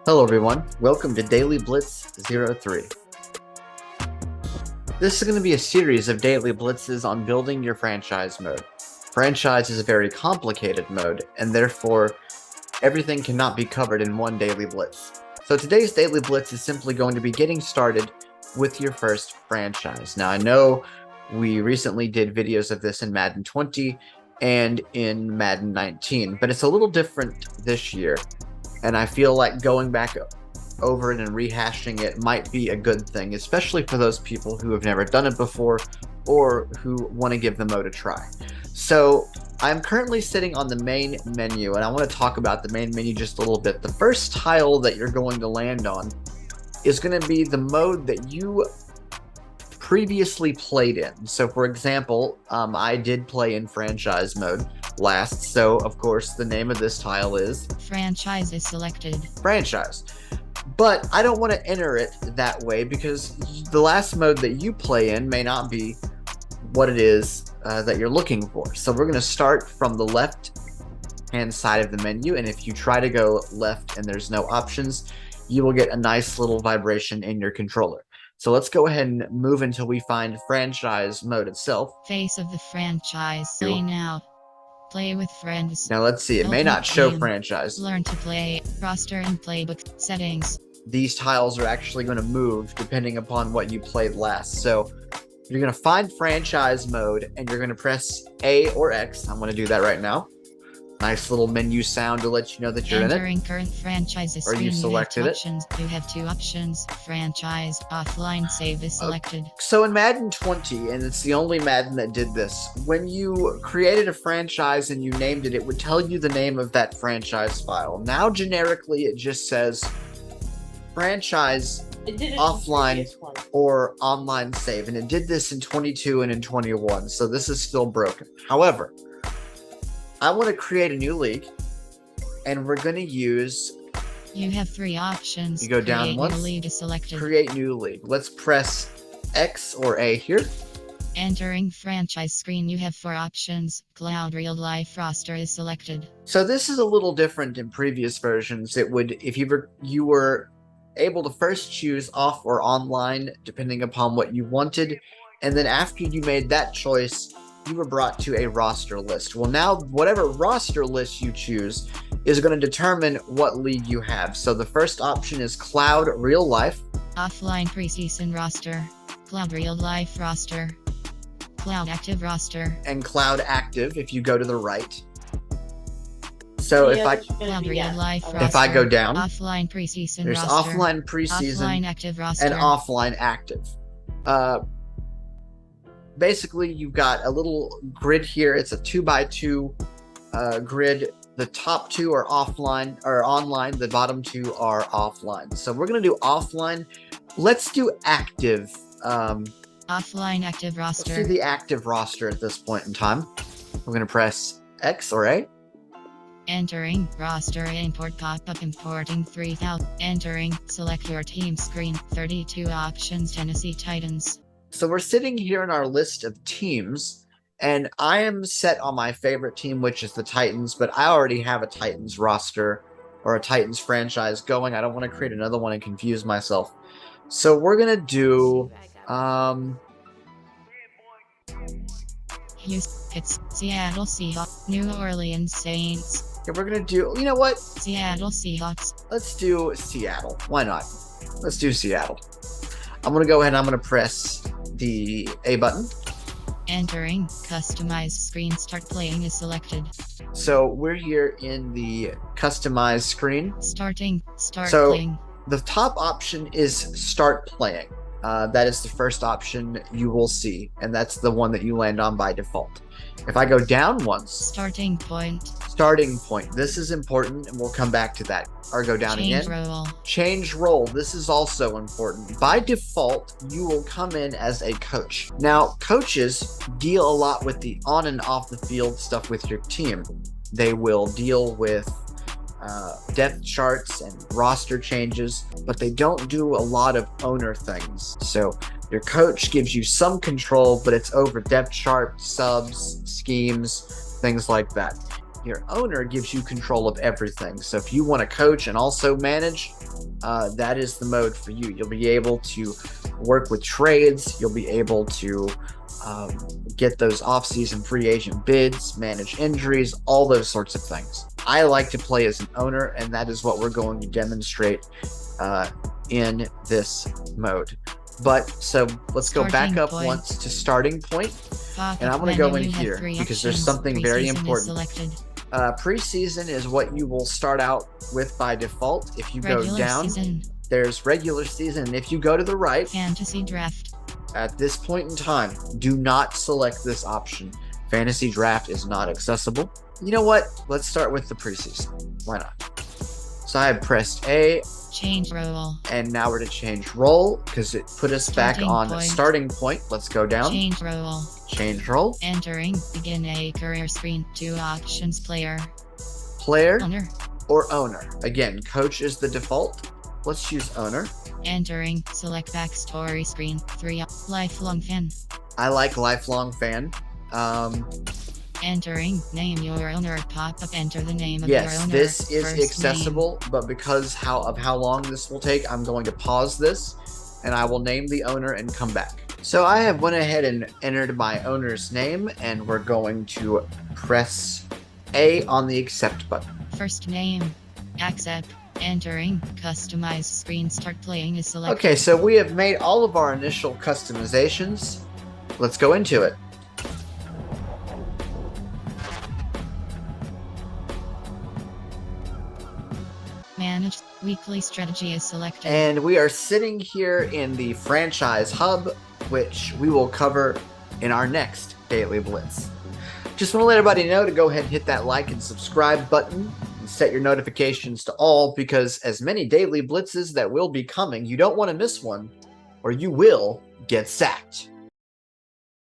Hello everyone, welcome to Daily Blitz 03. This is going to be a series of daily blitzes on building your franchise mode. Franchise is a very complicated mode, and therefore everything cannot be covered in one daily blitz. So today's daily blitz is simply going to be getting started with your first franchise. Now I know we recently did videos of this in Madden 20 and in Madden 19, but it's a little different this year. And I feel like going back over it and rehashing it might be a good thing, especially for those people who have never done it before or who want to give the mode a try. So I'm currently sitting on the main menu, and I want to talk about the main menu just a little bit. The first tile that you're going to land on is going to be the mode that you previously played in. So for example, I did play in franchise mode last, so of course the name of this tile is franchise is selected. Franchise. But I don't want to enter it that way because the last mode that you play in may not be what it is that you're looking for. So we're going to start from the left hand side of the menu, and if you try to go left and there's no options, you will get a nice little vibration in your controller. So let's go ahead and move until we find franchise mode itself. Face of the franchise. Play now. Play with friends. Now let's see, it may not show franchise. Learn to play. Roster and playbook settings. These tiles are actually going to move depending upon what you played last. So you're going to find franchise mode and you're going to press A or X. I'm going to do that right now. Nice little menu sound to let you know that you're in it. Entering current franchises. Or you selected it. You have two options. Franchise, offline, save is selected. So in Madden 20, and it's the only Madden that did this, when you created a franchise and you named it, it would tell you the name of that franchise file. Now generically it just says franchise offline or online save, and it did this in 22 and in 21, so this is still broken. However, I want to create a new league, and we're going to use... You have three options. You go down once. New league is selected. Create new league. Let's press X or A here. Entering franchise screen, you have four options. Cloud real life roster is selected. So this is a little different in previous versions. It would, if you were able to first choose off or online, depending upon what you wanted, and then after you made that choice, you were brought to a roster list. Well, now whatever roster list you choose is going to determine what league you have. So the first option is Cloud Real Life. Offline preseason roster. Cloud Real Life roster. Cloud Active roster. And Cloud Active if you go to the right. So if I go down, offline preseason there's roster. offline preseason, offline active roster, and offline active. Basically, you've got a little grid here. It's a 2x2 grid. The top two are offline or online. The bottom two are offline. So we're gonna do offline. Let's do active. Offline active roster. Let's do the active roster at this point in time. We're gonna press X or A. Entering roster import pop-up importing 3000. Entering select your team screen 32 options Tennessee Titans. So we're sitting here in our list of teams, and I am set on my favorite team, which is the Titans, but I already have a Titans roster or a Titans franchise going. I don't want to create another one and confuse myself. So we're going to do... It's Seattle Seahawks, New Orleans Saints. Okay, we're going to do... You know what? Seattle Seahawks. Let's do Seattle. Why not? Let's do Seattle. I'm going to go ahead and I'm going to press the A button. Entering customized screen, start playing is selected. So we're here in the customized screen. Start playing. The top option is start playing. That is the first option you will see, and that's the one that you land on by default. If I go down once, starting point. This is important, and we'll come back to that. Or go down again. Change role. This is also important. By default, you will come in as a coach. Now, coaches deal a lot with the on and off the field stuff with your team. They will deal with depth charts and roster changes, but they don't do a lot of owner things. So your coach gives you some control, but it's over depth chart, subs, schemes, things like that. Your owner gives you control of everything. So if you want to coach and also manage, that is the mode for you. You'll be able to work with trades. You'll be able to get those off-season free agent bids, manage injuries, all those sorts of things. I like to play as an owner, and that is what we're going to demonstrate in this mode. But so let's go back up once to starting point, and I'm going to go in here because there's something very important. Preseason is what you will start out with by default. If you go down, there's regular season, and if you go to the right, fantasy draft. At this point in time, do not select this option. Fantasy draft is not accessible. You know what? Let's start with the preseason. Why not? So I have pressed A. Change role. And now we're to change role because it put us back on starting point. Let's go down. Change role. Change role. Entering. Begin a career screen. 2 options. Player. Player. Owner. Or owner. Again, coach is the default. Let's choose owner. Entering. Select backstory screen. 3. Lifelong fan. I like lifelong fan. Entering. Name your owner. Pop-up. Enter the name of your owner. Yes, this is First accessible, name. but because of how long this will take, I'm going to pause this, and I will name the owner and come back. So I have went ahead and entered my owner's name, and we're going to press A on the accept button. First name. Accept. Entering. Customize screen. Start playing is selected. Okay, so we have made all of our initial customizations. Let's go into it. Manage. Weekly strategy is selected. And we are sitting here in the franchise hub, which we will cover in our next Daily Blitz. Just want to let everybody know to go ahead and hit that like and subscribe button and set your notifications to all, because as many Daily Blitzes that will be coming, you don't want to miss one or you will get sacked.